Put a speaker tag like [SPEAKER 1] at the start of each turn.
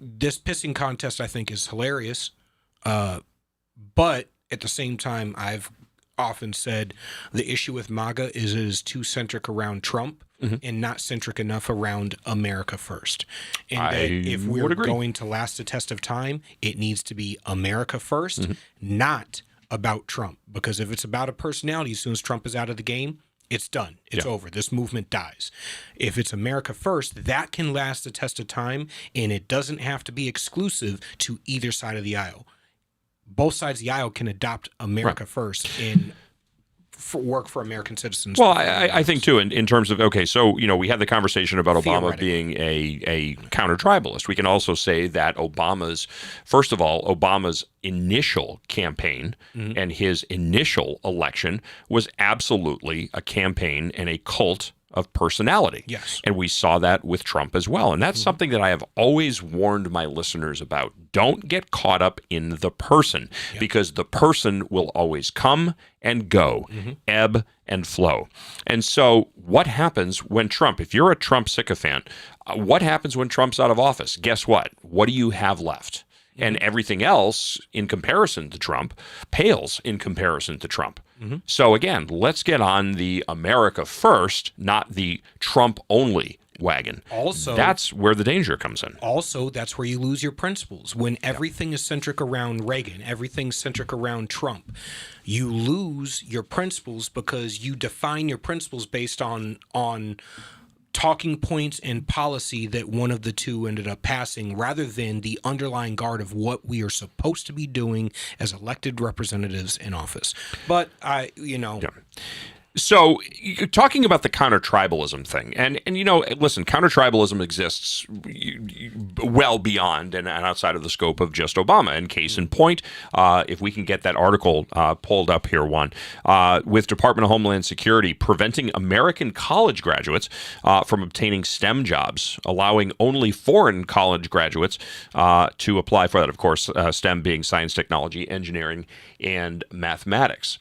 [SPEAKER 1] this pissing contest, I think, is hilarious. But at the same time, I've often said the issue with MAGA is it is too centric around Trump and not centric enough around America first. And that if we're going to last the test of time, it needs to be America first, not about Trump. Because if it's about a personality, as soon as Trump is out of the game, it's done. It's over. This movement dies. If it's America first, that can last the test of time, and it doesn't have to be exclusive to either side of the aisle. Both sides of the aisle can adopt America first and work for American citizens.
[SPEAKER 2] Well, I think, too, in terms of, okay, so, we had the conversation about Obama being a counter-tribalist. We can also say that Obama's initial campaign and his initial election was absolutely a campaign and a cult of personality.
[SPEAKER 1] Yes.
[SPEAKER 2] And we saw that with Trump as well. And that's something that I have always warned my listeners about. Don't get caught up in the person, because the person will always come and go, ebb and flow. And so what happens when Trump, if you're a Trump sycophant, what happens when Trump's out of office? Guess what? What do you have left? And everything else in comparison to Trump pales in comparison to Trump. So again, let's get on the America first, not the Trump only wagon.
[SPEAKER 1] Also,
[SPEAKER 2] that's where the danger comes in.
[SPEAKER 1] Also, that's where you lose your principles. When everything is centric around Reagan, everything's centric around Trump, you lose your principles because you define your principles based on talking points and policy that one of the two ended up passing, rather than the underlying guard of what we are supposed to be doing as elected representatives in office. But
[SPEAKER 2] So you're talking about the counter-tribalism thing, and listen, counter-tribalism exists well beyond and outside of the scope of just Obama. And case in point, if we can get that article pulled up here, with Department of Homeland Security preventing American college graduates from obtaining STEM jobs, allowing only foreign college graduates to apply for that. Of course, STEM being science, technology, engineering, and mathematics.